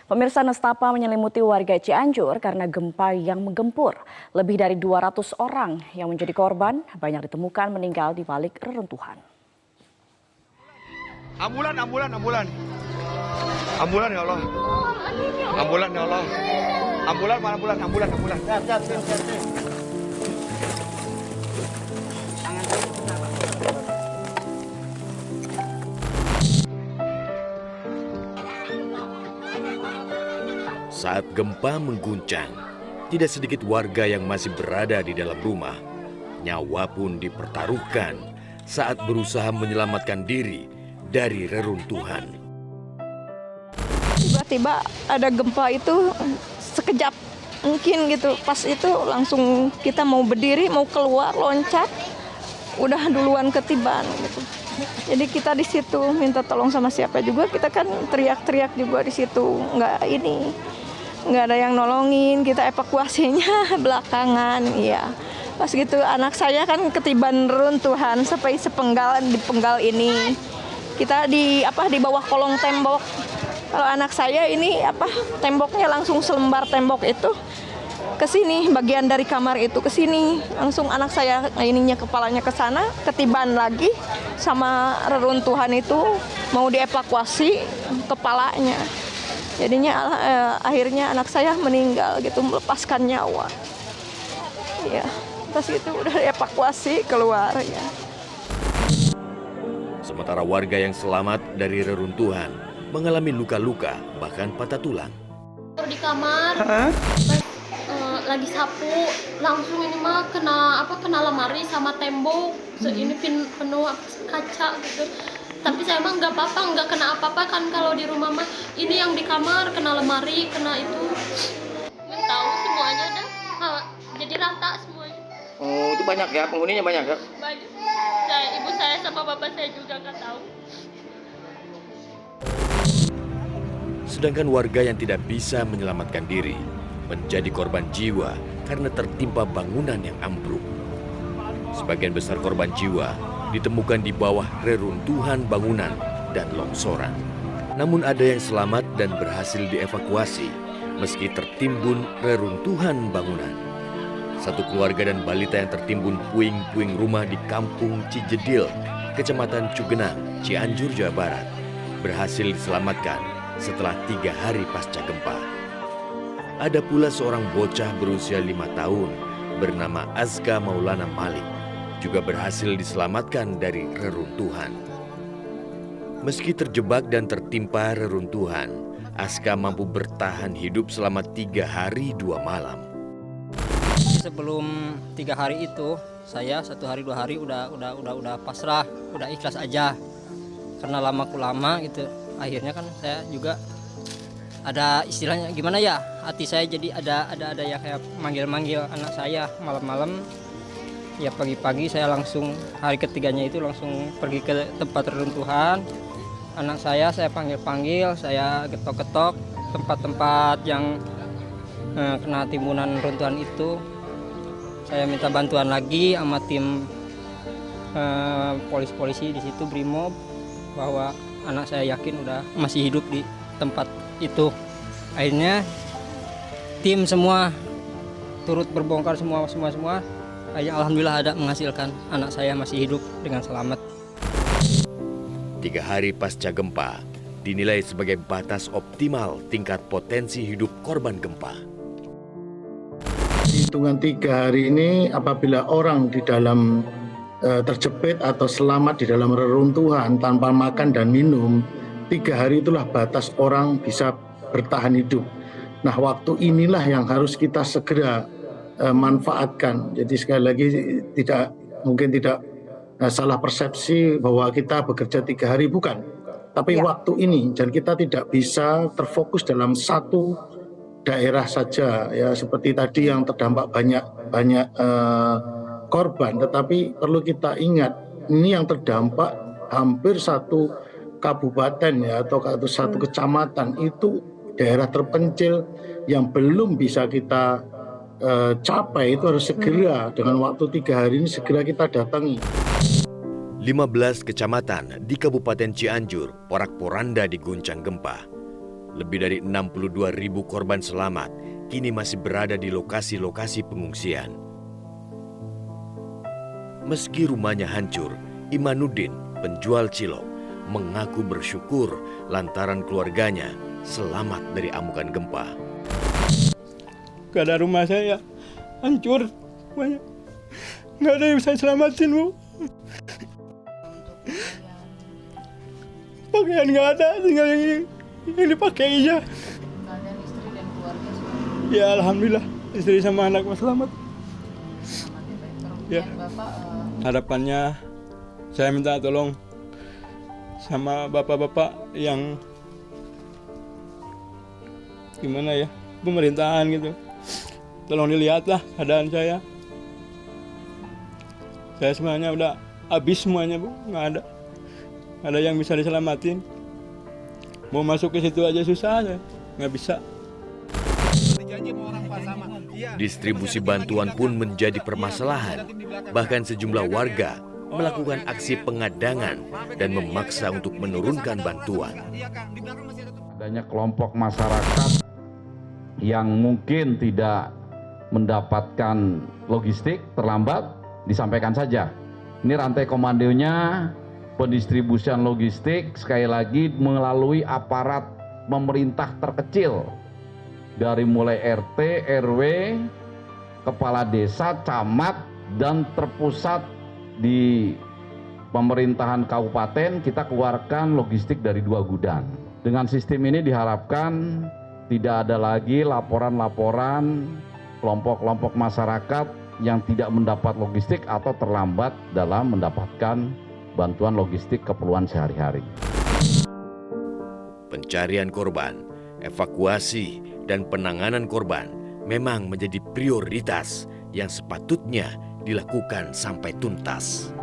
Pemirsa, nestapa menyelimuti warga Cianjur karena gempa yang menggempur. Lebih dari 200 orang yang menjadi korban banyak ditemukan meninggal di balik reruntuhan. Ambulan ya Allah. Ambulan ya Allah. Ambulan mana ambulan. Siap. Saat gempa mengguncang, tidak sedikit warga yang masih berada di dalam rumah. Nyawa pun dipertaruhkan saat berusaha menyelamatkan diri dari reruntuhan. Tiba-tiba ada gempa itu sekejap mungkin gitu. Pas itu langsung kita mau berdiri, mau keluar, loncat, udah duluan ketiban gitu. Jadi kita di situ minta tolong sama siapa juga, kita kan teriak-teriak juga di situ. Nggak ada yang nolongin, kita evakuasinya belakangan, iya. Pas gitu anak saya kan ketiban reruntuhan sampai sepenggal di penggal ini. Kita di bawah kolong tembok. Kalau anak saya ini temboknya langsung selembar tembok itu ke sini, bagian dari kamar itu ke sini. Langsung anak saya kepalanya ke sana, ketiban lagi sama reruntuhan itu, mau dievakuasi kepalanya. Jadinya akhirnya anak saya meninggal gitu, melepaskan nyawa. Ya, pas itu udah dievakuasi keluar ya. Sementara warga yang selamat dari reruntuhan mengalami luka-luka, bahkan patah tulang. Di kamar, lagi sapu, langsung ini mah kena lemari sama tembok, ini penuh kaca gitu. Tapi saya mah nggak apa-apa, nggak kena apa-apa kan kalau di rumah mah. Ini yang di kamar kena lemari, kena itu. Nggak tahu semuanya dah, jadi rata semuanya. Oh, itu banyak ya, penghuninya banyak ya? Banyak. Ibu saya sama bapak saya juga nggak tahu. Sedangkan warga yang tidak bisa menyelamatkan diri menjadi korban jiwa karena tertimpa bangunan yang ambruk. Sebagian besar korban jiwa ditemukan di bawah reruntuhan bangunan dan longsoran. Namun ada yang selamat dan berhasil dievakuasi meski tertimbun reruntuhan bangunan. Satu keluarga dan balita yang tertimbun puing-puing rumah di Kampung Cijedil, Kecamatan Cugenang, Cianjur, Jawa Barat, berhasil diselamatkan setelah 3 hari pasca gempa. Ada pula seorang bocah berusia 5 tahun bernama Azka Maulana Malik, juga berhasil diselamatkan dari reruntuhan. Meski terjebak dan tertimpa reruntuhan, Azka mampu bertahan hidup selama 3 hari 2 malam. Sebelum 3 hari itu, saya 1 hari 2 hari udah pasrah, udah ikhlas aja. Karena lama gitu. Akhirnya kan saya juga ada istilahnya gimana ya, hati saya jadi ada ya kayak manggil anak saya malam-malam. Ya pagi-pagi saya langsung hari ketiganya itu langsung pergi ke tempat reruntuhan. Anak saya panggil-panggil, saya ketok-ketok tempat-tempat yang kena timbunan reruntuhan itu. Saya minta bantuan lagi sama tim polisi di situ, Brimob, bahwa anak saya yakin udah masih hidup di tempat itu. Akhirnya tim semua turut berbongkar semua. Alhamdulillah ada menghasilkan anak saya masih hidup dengan selamat. 3 hari pasca gempa dinilai sebagai batas optimal tingkat potensi hidup korban gempa. Hitungan 3 hari ini apabila orang di dalam terjepit atau selamat di dalam reruntuhan tanpa makan dan minum, 3 hari itulah batas orang bisa bertahan hidup. Nah, waktu inilah yang harus kita segera manfaatkan. Jadi sekali lagi mungkin tidak salah persepsi bahwa kita bekerja 3 hari, bukan. Tapi waktu ini, dan kita tidak bisa terfokus dalam satu daerah saja, ya seperti tadi yang terdampak banyak korban. Tetapi perlu kita ingat, ini yang terdampak hampir satu kabupaten ya, atau satu kecamatan, itu daerah terpencil yang belum bisa kita capai. Itu harus segera, dengan waktu 3 hari ini segera kita datangi. 15 kecamatan di Kabupaten Cianjur porak-poranda diguncang gempa. Lebih dari 62.000 korban selamat kini masih berada di lokasi-lokasi pengungsian. Meski rumahnya hancur, Imanuddin, penjual cilok, mengaku bersyukur lantaran keluarganya selamat dari amukan gempa. Keadaan rumah saya hancur, banyak. Nggak ada yang bisa selamatin, Bu. Pakaian nggak ada, tinggal yang dipakai aja. Keadaan istri dan keluarga Ya alhamdulillah, istri sama anak selamat. Ya. Bapak Harapannya saya minta tolong sama bapak-bapak yang gimana ya, pemerintahan gitu. Tolong dilihatlah keadaan saya. Saya semuanya udah habis semuanya, Bu. Nggak ada. Ada yang bisa diselamatin. Mau masuk ke situ aja susah, saya nggak bisa. Distribusi bantuan pun menjadi permasalahan. Bahkan sejumlah warga melakukan aksi pengadangan dan memaksa untuk menurunkan bantuan. Adanya kelompok masyarakat yang mungkin tidak mendapatkan logistik terlambat, disampaikan saja. Ini rantai komandonya pendistribusian logistik sekali lagi melalui aparat pemerintah terkecil. Dari mulai RT, RW, kepala desa, camat, dan terpusat di pemerintahan kabupaten, kita keluarkan logistik dari 2 gudang. Dengan sistem ini diharapkan tidak ada lagi laporan-laporan kelompok-kelompok masyarakat yang tidak mendapat logistik atau terlambat dalam mendapatkan bantuan logistik keperluan sehari-hari. Pencarian korban, evakuasi, dan penanganan korban memang menjadi prioritas yang sepatutnya dilakukan sampai tuntas.